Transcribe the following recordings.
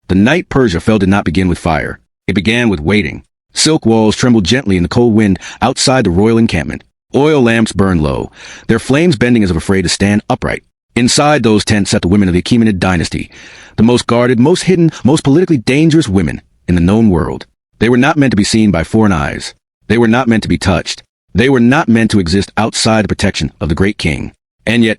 The night Persia fell did not begin with fire. It began with waiting. Silk walls trembled gently in the cold wind outside the royal encampment. Oil lamps burned low, their flames bending as if afraid to stand upright. Inside those tents sat the women of the Achaemenid dynasty, the most guarded, most hidden, most politically dangerous women in the known world. They were not meant to be seen by foreign eyes. They were not meant to be touched. They were not meant to exist outside the protection of the great king. And yet,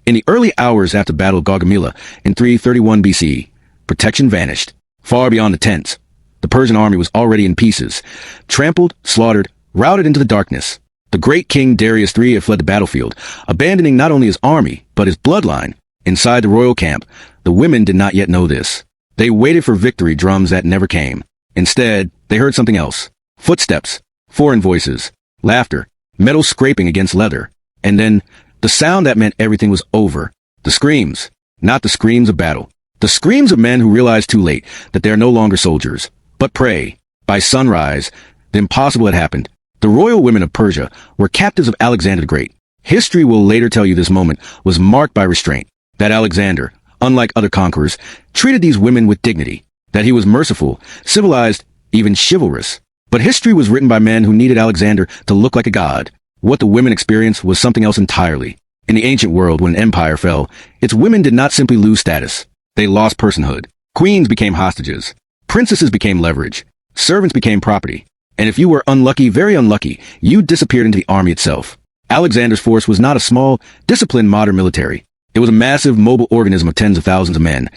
in the early hours after the Battle of Gaugamela in 331 BC, protection vanished. Far beyond the tents, the Persian army was already in pieces, trampled, slaughtered, routed into the darkness. The great King Darius III had fled the battlefield, abandoning not only his army, but his bloodline. Inside the royal camp, the women did not yet know this. They waited for victory drums that never came. Instead, they heard something else. Footsteps, foreign voices, laughter, metal scraping against leather. And then, the sound that meant everything was over. The screams. Not the screams of battle. The screams of men who realized too late that they are no longer soldiers, but prey. By sunrise, the impossible had happened. The royal women of Persia were captives of Alexander the Great. History will later tell you this moment was marked by restraint. That Alexander, unlike other conquerors, treated these women with dignity. That he was merciful, civilized, even chivalrous. But history was written by men who needed Alexander to look like a god. What the women experienced was something else entirely. In the ancient world, when an empire fell, its women did not simply lose status. They lost personhood. Queens became hostages. Princesses became leverage. Servants became property. And if you were unlucky, very unlucky, you disappeared into the army itself. Alexander's force was not a small, disciplined modern military. It was a massive, mobile organism of tens of thousands of men.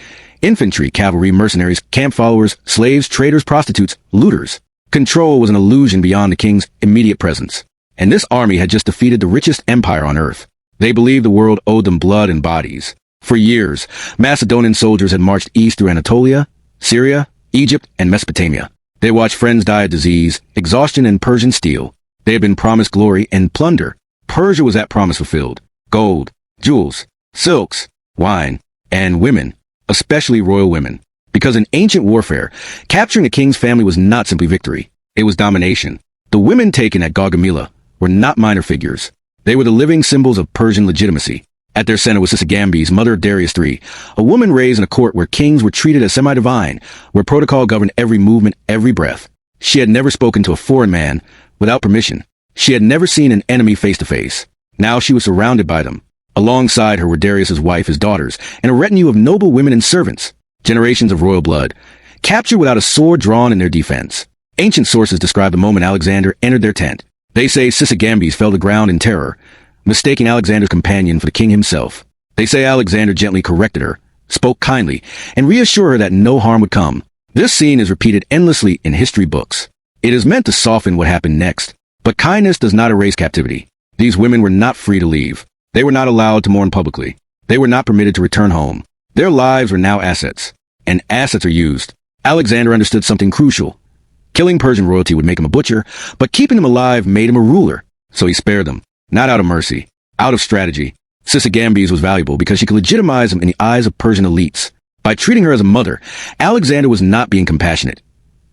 Infantry, cavalry, mercenaries, camp followers, slaves, traders, prostitutes, looters. Control was an illusion beyond the king's immediate presence. And this army had just defeated the richest empire on earth. They believed the world owed them blood and bodies. For years, Macedonian soldiers had marched east through Anatolia, Syria, Egypt, and Mesopotamia. They watched friends die of disease, exhaustion, and Persian steel. They had been promised glory and plunder. Persia was that promise fulfilled. Gold, jewels, silks, wine, and women, especially royal women. Because in ancient warfare, capturing a king's family was not simply victory. It was domination. The women taken at Gaugamela were not minor figures. They were the living symbols of Persian legitimacy. At their center was Sisygambis, mother of Darius III, a woman raised in a court where kings were treated as semi-divine, where protocol governed every movement, every breath. She had never spoken to a foreign man without permission. She had never seen an enemy face to face. Now she was surrounded by them. Alongside her were Darius's wife, his daughters, and a retinue of noble women and servants, generations of royal blood, captured without a sword drawn in their defense. Ancient sources describe the moment Alexander entered their tent. They say Sisygambis fell to the ground in terror, mistaking Alexander's companion for the king himself. They say Alexander gently corrected her, spoke kindly, and reassured her that no harm would come. This scene is repeated endlessly in history books. It is meant to soften what happened next. But kindness does not erase captivity. These women were not free to leave. They were not allowed to mourn publicly. They were not permitted to return home. Their lives were now assets. And assets are used. Alexander understood something crucial. Killing Persian royalty would make him a butcher, but keeping them alive made him a ruler. So he spared them. Not out of mercy, out of strategy. Sisygambis was valuable because she could legitimize him in the eyes of Persian elites. By treating her as a mother, Alexander was not being compassionate.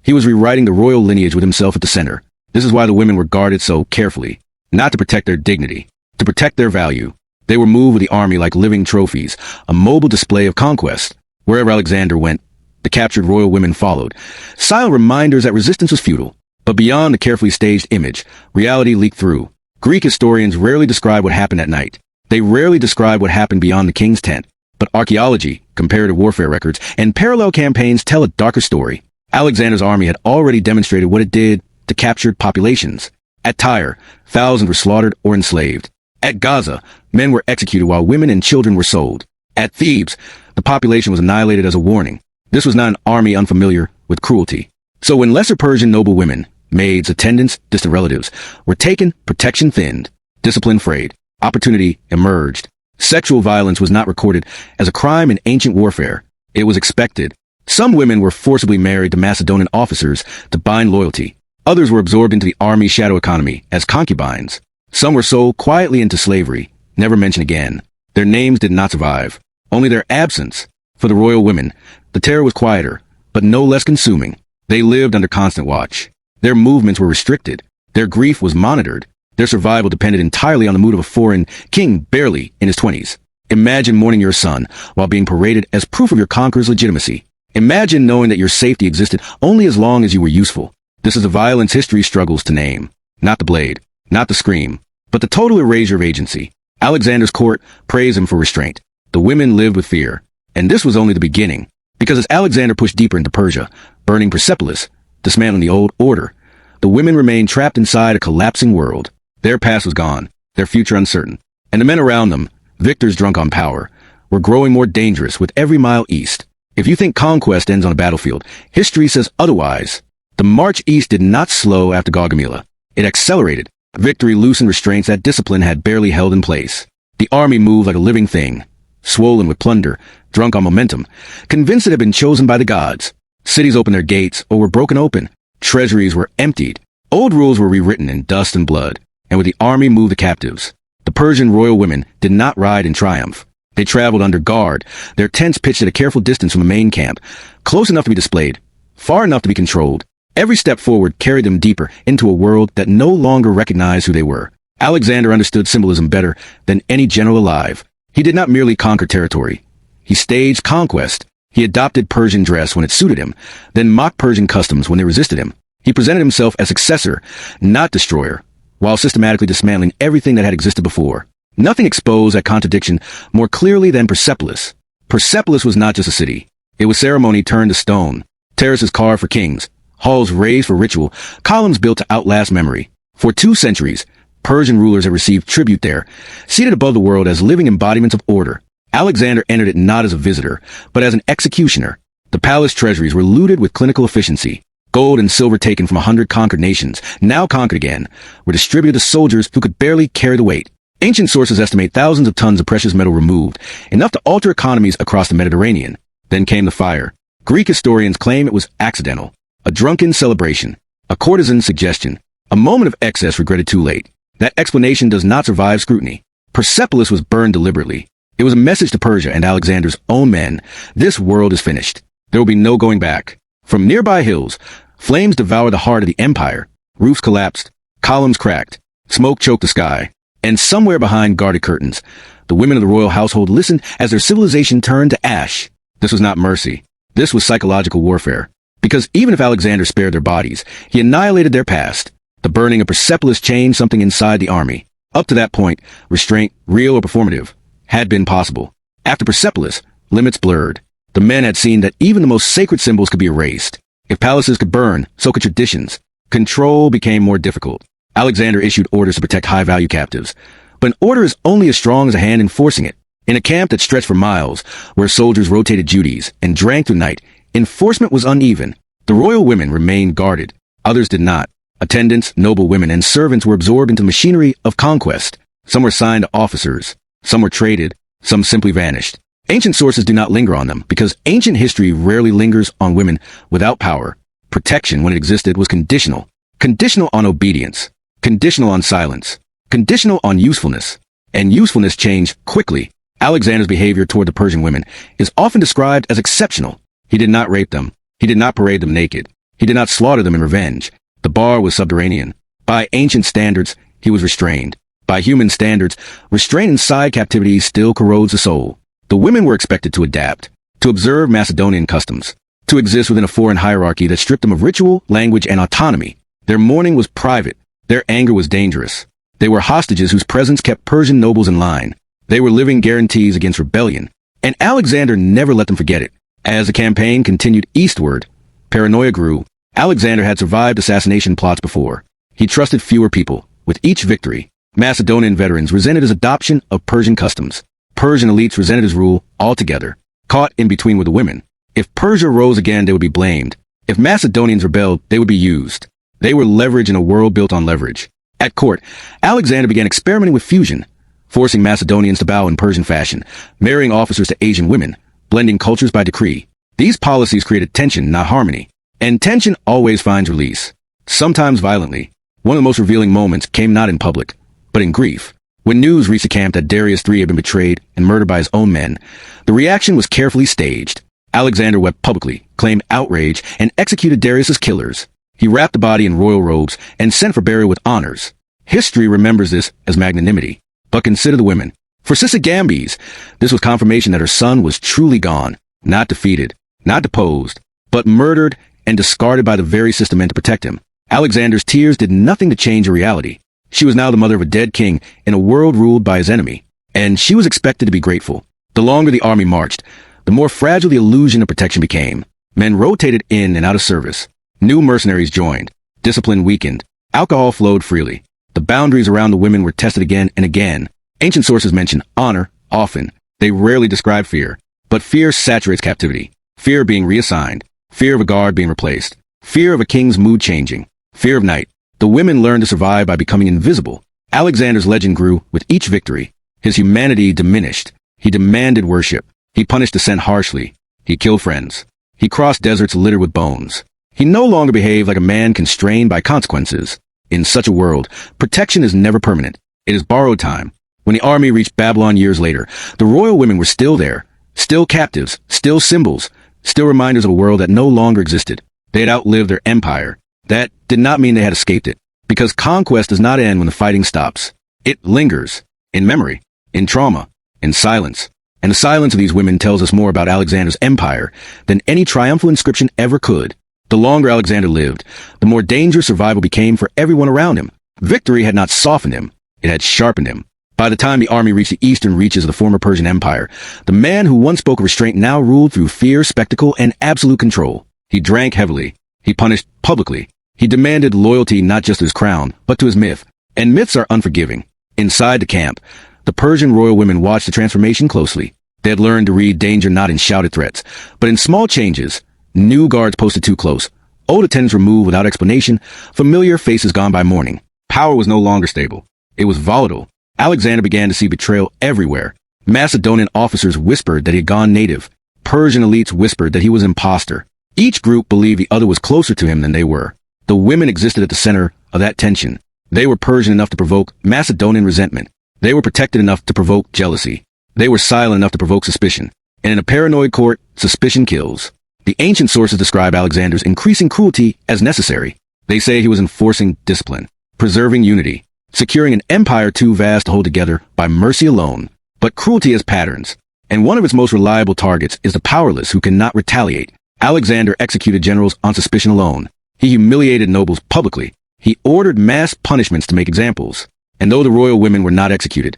He was rewriting the royal lineage with himself at the center. This is why the women were guarded so carefully. Not to protect their dignity, to protect their value. They were moved with the army like living trophies, a mobile display of conquest. Wherever Alexander went, the captured royal women followed. Silent reminders that resistance was futile. But beyond the carefully staged image, reality leaked through. Greek historians rarely describe what happened at night. They rarely describe what happened beyond the king's tent. But archaeology, comparative warfare records, and parallel campaigns tell a darker story. Alexander's army had already demonstrated what it did to captured populations. At Tyre, thousands were slaughtered or enslaved. At Gaza, men were executed while women and children were sold. At Thebes, the population was annihilated as a warning. This was not an army unfamiliar with cruelty. So when lesser Persian noble women, maids, attendants, distant relatives, were taken, protection thinned, discipline frayed, opportunity emerged. Sexual violence was not recorded as a crime in ancient warfare. It was expected. Some women were forcibly married to Macedonian officers to bind loyalty. Others were absorbed into the army shadow economy as concubines. Some were sold quietly into slavery, never mentioned again. Their names did not survive, only their absence. For the royal women, the terror was quieter, but no less consuming. They lived under constant watch. Their movements were restricted. Their grief was monitored. Their survival depended entirely on the mood of a foreign king barely in his 20s. Imagine mourning your son while being paraded as proof of your conqueror's legitimacy. Imagine knowing that your safety existed only as long as you were useful. This is a violence history struggles to name. Not the blade, not the scream, but the total erasure of agency. Alexander's court praised him for restraint. The women lived with fear. And this was only the beginning, because as Alexander pushed deeper into Persia, burning Persepolis, dismantling the old order, the women remained trapped inside a collapsing world. Their past was gone, their future uncertain, and the men around them, victors drunk on power, were growing more dangerous with every mile east. If you think conquest ends on a battlefield, history says otherwise. The march east did not slow after Gaugamela. It accelerated. Victory loosened restraints that discipline had barely held in place. The army moved like a living thing, swollen with plunder, drunk on momentum, convinced it had been chosen by the gods. Cities opened their gates or were broken open. Treasuries were emptied. Old rules were rewritten in dust and blood. And with the army moved the captives. The Persian royal women did not ride in triumph. They traveled under guard, their tents pitched at a careful distance from the main camp, close enough to be displayed, far enough to be controlled. Every step forward carried them deeper into a world that no longer recognized who they were. Alexander understood symbolism better than any general alive. He did not merely conquer territory. He staged conquest. He adopted Persian dress when it suited him, then mocked Persian customs when they resisted him. He presented himself as successor, not destroyer, while systematically dismantling everything that had existed before. Nothing exposed that contradiction more clearly than Persepolis. Persepolis was not just a city. It was ceremony turned to stone, terraces carved for kings, halls raised for ritual, columns built to outlast memory. For 2 centuries, Persian rulers had received tribute there, seated above the world as living embodiments of order. Alexander entered it not as a visitor, but as an executioner. The palace treasuries were looted with clinical efficiency. Gold and silver taken from 100 conquered nations, now conquered again, were distributed to soldiers who could barely carry the weight. Ancient sources estimate thousands of tons of precious metal removed, enough to alter economies across the Mediterranean. Then came the fire. Greek historians claim it was accidental, a drunken celebration, a courtesan's suggestion, a moment of excess regretted too late. That explanation does not survive scrutiny. Persepolis was burned deliberately. It was a message to Persia and Alexander's own men. This world is finished. There will be no going back. From nearby hills, flames devoured the heart of the empire. Roofs collapsed, columns cracked, smoke choked the sky. And somewhere behind guarded curtains, the women of the royal household listened as their civilization turned to ash. This was not mercy. This was psychological warfare. Because even if Alexander spared their bodies, he annihilated their past. The burning of Persepolis changed something inside the army. Up to that point, restraint, real or performative, had been possible. After Persepolis, limits blurred. The men had seen that even the most sacred symbols could be erased. If palaces could burn, so could traditions. Control became more difficult. Alexander issued orders to protect high-value captives. But an order is only as strong as a hand enforcing it. In a camp that stretched for miles, where soldiers rotated duties and drank through night, enforcement was uneven. The royal women remained guarded. Others did not. Attendants, noble women, and servants were absorbed into the machinery of conquest. Some were signed to officers. Some were traded. Some simply vanished. Ancient sources do not linger on them, because ancient history rarely lingers on women without power. Protection, when it existed, was conditional. Conditional on obedience. Conditional on silence. Conditional on usefulness. And usefulness changed quickly. Alexander's behavior toward the Persian women is often described as exceptional. He did not rape them. He did not parade them naked. He did not slaughter them in revenge. The bar was subterranean. By ancient standards, he was restrained. By human standards, restraint inside captivity still corrodes the soul. The women were expected to adapt, to observe Macedonian customs, to exist within a foreign hierarchy that stripped them of ritual, language, and autonomy. Their mourning was private. Their anger was dangerous. They were hostages whose presence kept Persian nobles in line. They were living guarantees against rebellion. And Alexander never let them forget it. As the campaign continued eastward, paranoia grew. Alexander had survived assassination plots before. He trusted fewer people. With each victory, Macedonian veterans resented his adoption of Persian customs. Persian elites resented his rule altogether. Caught in between were the women. If Persia rose again, they would be blamed. If Macedonians rebelled, they would be used. They were leverage in a world built on leverage. At court, Alexander began experimenting with fusion, forcing Macedonians to bow in Persian fashion, marrying officers to Asian women, blending cultures by decree. These policies created tension, not harmony. And tension always finds release, sometimes violently. One of the most revealing moments came not in public, but in grief. When news reached the camp that Darius III had been betrayed and murdered by his own men, the reaction was carefully staged. Alexander wept publicly, claimed outrage, and executed Darius's killers. He wrapped the body in royal robes and sent for burial with honors. History remembers this as magnanimity. But consider the women. For Sisygambis, this was confirmation that her son was truly gone, not defeated, not deposed, but murdered and discarded by the very system meant to protect him. Alexander's tears did nothing to change her reality. She was now the mother of a dead king in a world ruled by his enemy, and she was expected to be grateful. The longer the army marched, the more fragile the illusion of protection became. Men rotated in and out of service. New mercenaries joined. Discipline weakened. Alcohol flowed freely. The boundaries around the women were tested again and again. Ancient sources mention honor often. They rarely describe fear. But fear saturates captivity. Fear of being reassigned. Fear of a guard being replaced. Fear of a king's mood changing. Fear of night. The women learned to survive by becoming invisible. Alexander's legend grew with each victory. His humanity diminished. He demanded worship. He punished dissent harshly. He killed friends. He crossed deserts littered with bones. He no longer behaved like a man constrained by consequences. In such a world, protection is never permanent. It is borrowed time. When the army reached Babylon years later, the royal women were still there, still captives, still symbols, still reminders of a world that no longer existed. They had outlived their empire. That did not mean they had escaped it, because conquest does not end when the fighting stops. It lingers, in memory, in trauma, in silence. And the silence of these women tells us more about Alexander's empire than any triumphal inscription ever could. The longer Alexander lived, the more dangerous survival became for everyone around him. Victory had not softened him, it had sharpened him. By the time the army reached the eastern reaches of the former Persian Empire, the man who once spoke of restraint now ruled through fear, spectacle, and absolute control. He drank heavily. He punished publicly. He demanded loyalty not just to his crown, but to his myth. And myths are unforgiving. Inside the camp, the Persian royal women watched the transformation closely. They had learned to read danger not in shouted threats, but in small changes. New guards posted too close. Old attendants removed without explanation. Familiar faces gone by morning. Power was no longer stable. It was volatile. Alexander began to see betrayal everywhere. Macedonian officers whispered that he had gone native. Persian elites whispered that he was imposter. Each group believed the other was closer to him than they were. The women existed at the center of that tension. They were Persian enough to provoke Macedonian resentment. They were protected enough to provoke jealousy. They were silent enough to provoke suspicion. And in a paranoid court, suspicion kills. The ancient sources describe Alexander's increasing cruelty as necessary. They say he was enforcing discipline, preserving unity, securing an empire too vast to hold together by mercy alone. But cruelty has patterns, and one of its most reliable targets is the powerless who cannot retaliate. Alexander executed generals on suspicion alone. He humiliated nobles publicly. He ordered mass punishments to make examples. And though the royal women were not executed,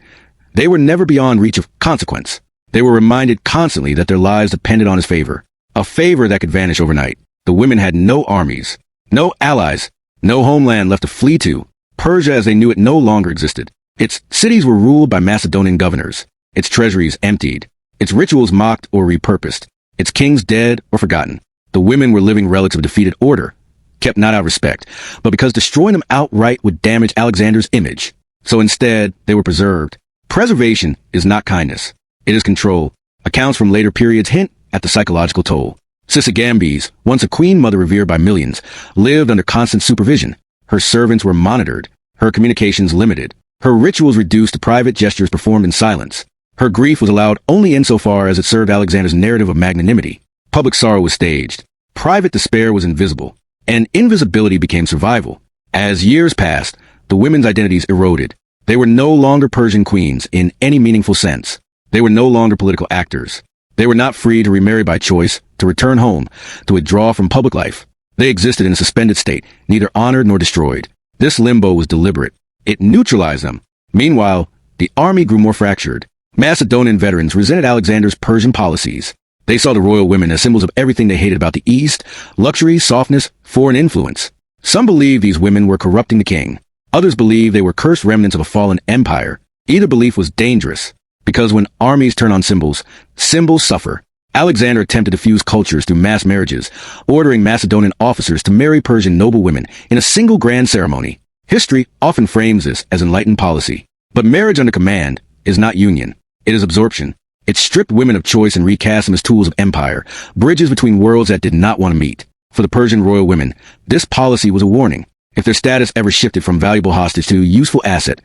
they were never beyond reach of consequence. They were reminded constantly that their lives depended on his favor. A favor that could vanish overnight. The women had no armies, no allies, no homeland left to flee to. Persia as they knew it no longer existed. Its cities were ruled by Macedonian governors. Its treasuries emptied. Its rituals mocked or repurposed. Its kings dead or forgotten. The women were living relics of a defeated order, kept not out of respect, but because destroying them outright would damage Alexander's image. So instead, they were preserved. Preservation is not kindness. It is control. Accounts from later periods hint at the psychological toll. Sisygambis, once a queen mother revered by millions, lived under constant supervision. Her servants were monitored. Her communications limited. Her rituals reduced to private gestures performed in silence. Her grief was allowed only insofar as it served Alexander's narrative of magnanimity. Public sorrow was staged. Private despair was invisible. And invisibility became survival. As years passed, the women's identities eroded. They were no longer Persian queens in any meaningful sense. They were no longer political actors. They were not free to remarry by choice, to return home, to withdraw from public life. They existed in a suspended state, neither honored nor destroyed. This limbo was deliberate. It neutralized them. Meanwhile, the army grew more fractured. Macedonian veterans resented Alexander's Persian policies. They saw the royal women as symbols of everything they hated about the East: luxury, softness, foreign influence. Some believed these women were corrupting the king. Others believed they were cursed remnants of a fallen empire. Either belief was dangerous, because when armies turn on symbols, symbols suffer. Alexander attempted to fuse cultures through mass marriages, ordering Macedonian officers to marry Persian noble women in a single grand ceremony. History often frames this as enlightened policy. But marriage under command is not union. It is absorption. It stripped women of choice and recast them as tools of empire, bridges between worlds that did not want to meet. For the Persian royal women, this policy was a warning. If their status ever shifted from valuable hostage to useful asset,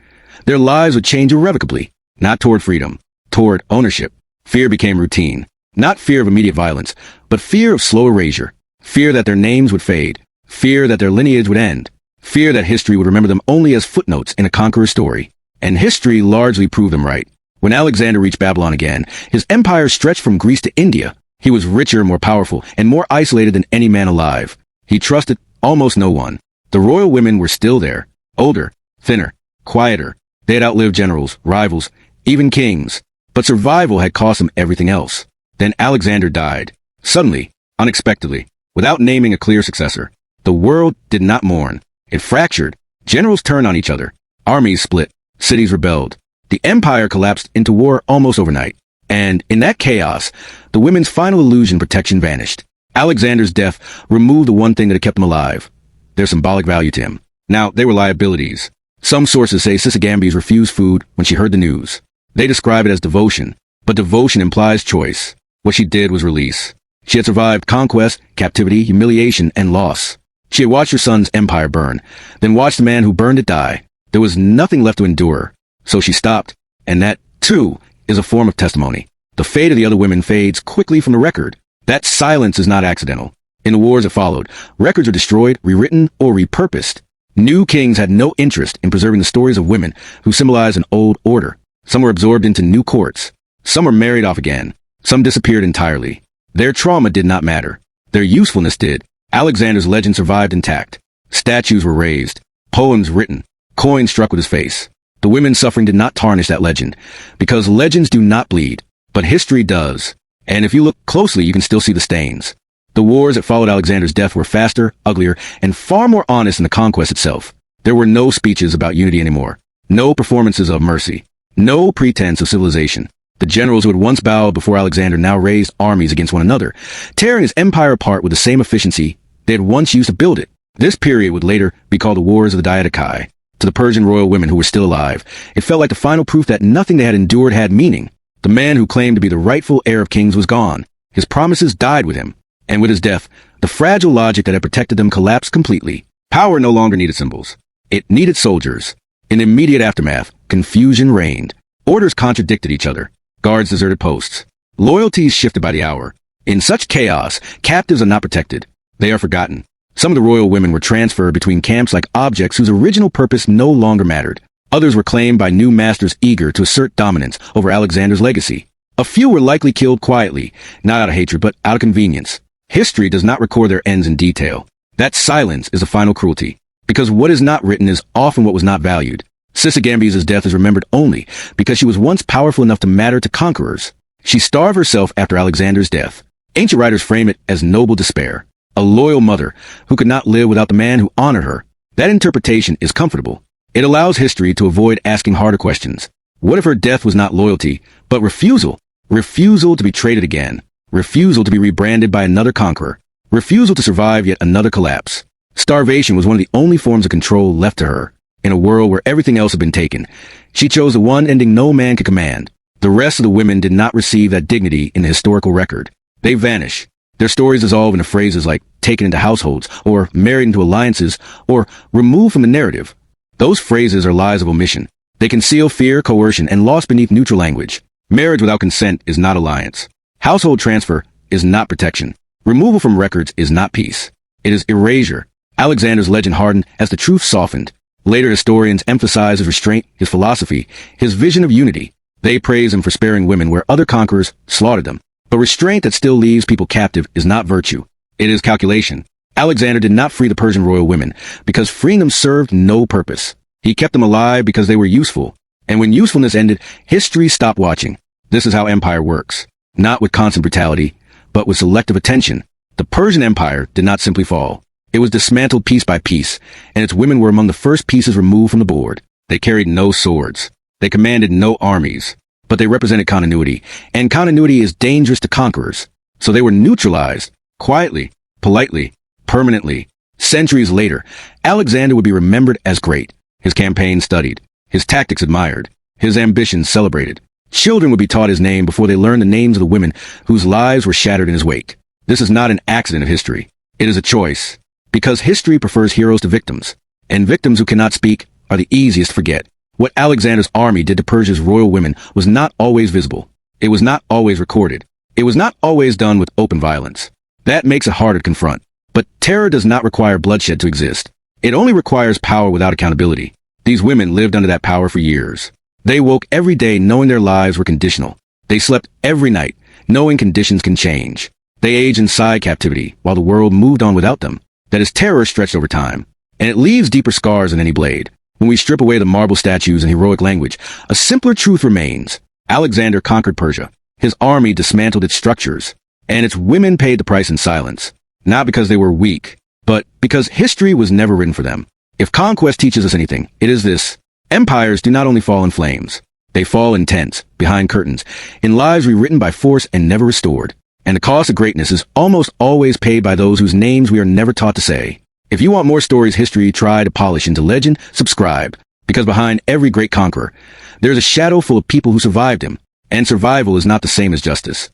their lives would change irrevocably, not toward freedom, toward ownership. Fear became routine. Not fear of immediate violence, but fear of slow erasure. Fear that their names would fade. Fear that their lineage would end. Fear that history would remember them only as footnotes in a conqueror's story. And history largely proved them right. When Alexander reached Babylon again, his empire stretched from Greece to India. He was richer, more powerful, and more isolated than any man alive. He trusted almost no one. The royal women were still there, older, thinner, quieter. They had outlived generals, rivals, even kings. But survival had cost them everything else. Then Alexander died. Suddenly, unexpectedly, without naming a clear successor. The world did not mourn. It fractured. Generals turned on each other. Armies split. Cities rebelled. The empire collapsed into war almost overnight. And in that chaos, the women's final illusion protection vanished. Alexander's death removed the one thing that had kept him alive. Their symbolic value to him. Now, they were liabilities. Some sources say Sisygambis refused food when she heard the news. They describe it as devotion, but devotion implies choice. What she did was release. She had survived conquest, captivity, humiliation, and loss. She had watched her son's empire burn, then watched the man who burned it die. There was nothing left to endure. So she stopped, and that, too, is a form of testimony. The fate of the other women fades quickly from the record. That silence is not accidental. In the wars that followed, records are destroyed, rewritten, or repurposed. New kings had no interest in preserving the stories of women who symbolized an old order. Some were absorbed into new courts. Some were married off again. Some disappeared entirely. Their trauma did not matter. Their usefulness did. Alexander's legend survived intact. Statues were raised. Poems written. Coins struck with his face. The women's suffering did not tarnish that legend, because legends do not bleed, but history does. And if you look closely, you can still see the stains. The wars that followed Alexander's death were faster, uglier, and far more honest than the conquest itself. There were no speeches about unity anymore. No performances of mercy. No pretense of civilization. The generals who had once bowed before Alexander now raised armies against one another, tearing his empire apart with the same efficiency they had once used to build it. This period would later be called the Wars of the Diadochi. To the Persian royal women who were still alive, it felt like the final proof that nothing they had endured had meaning. The man who claimed to be the rightful heir of kings was gone. His promises died with him. And with his death, the fragile logic that had protected them collapsed completely. Power no longer needed symbols. It needed soldiers. In the immediate aftermath, confusion reigned. Orders contradicted each other. Guards deserted posts. Loyalties shifted by the hour. In such chaos, captives are not protected. They are forgotten. Some of the royal women were transferred between camps like objects whose original purpose no longer mattered. Others were claimed by new masters eager to assert dominance over Alexander's legacy. A few were likely killed quietly, not out of hatred but out of convenience. History does not record their ends in detail. That silence is a final cruelty, because what is not written is often what was not valued. Sisygambis' death is remembered only because she was once powerful enough to matter to conquerors. She starved herself after Alexander's death. Ancient writers frame it as noble despair. A loyal mother who could not live without the man who honored her. That interpretation is comfortable. It allows history to avoid asking harder questions. What if her death was not loyalty, but refusal? Refusal to be traded again. Refusal to be rebranded by another conqueror. Refusal to survive yet another collapse. Starvation was one of the only forms of control left to her. In a world where everything else had been taken, she chose the one ending no man could command. The rest of the women did not receive that dignity in the historical record. They vanish. Their stories dissolve into phrases like taken into households, or married into alliances, or removed from the narrative. Those phrases are lies of omission. They conceal fear, coercion, and lost beneath neutral language. Marriage without consent is not alliance. Household transfer is not protection. Removal from records is not peace. It is erasure. Alexander's legend hardened as the truth softened. Later historians emphasize his restraint, his philosophy, his vision of unity. They praise him for sparing women where other conquerors slaughtered them. But restraint that still leaves people captive is not virtue. It is calculation. Alexander did not free the Persian royal women because freeing them served no purpose. He kept them alive because they were useful. And when usefulness ended, history stopped watching. This is how empire works. Not with constant brutality, but with selective attention. The Persian Empire did not simply fall. It was dismantled piece by piece, and its women were among the first pieces removed from the board. They carried no swords. They commanded no armies. But they represented continuity, and continuity is dangerous to conquerors. So they were neutralized, quietly, politely, permanently. Centuries later, Alexander would be remembered as great, his campaigns studied, his tactics admired, his ambitions celebrated. Children would be taught his name before they learned the names of the women whose lives were shattered in his wake. This is not an accident of history. It is a choice. Because history prefers heroes to victims, and victims who cannot speak are the easiest to forget. What Alexander's army did to Persia's royal women was not always visible. It was not always recorded. It was not always done with open violence. That makes it harder to confront. But terror does not require bloodshed to exist. It only requires power without accountability. These women lived under that power for years. They woke every day knowing their lives were conditional. They slept every night, knowing conditions can change. They age inside captivity, while the world moved on without them. That is terror stretched over time. And it leaves deeper scars than any blade. When we strip away the marble statues and heroic language, a simpler truth remains. Alexander conquered Persia. His army dismantled its structures. And its women paid the price in silence. Not because they were weak, but because history was never written for them. If conquest teaches us anything, it is this. Empires do not only fall in flames. They fall in tents, behind curtains, in lives rewritten by force and never restored. And the cost of greatness is almost always paid by those whose names we are never taught to say. If you want more stories history tried to polish into legend, subscribe. Because behind every great conqueror, there is a shadow full of people who survived him. And survival is not the same as justice.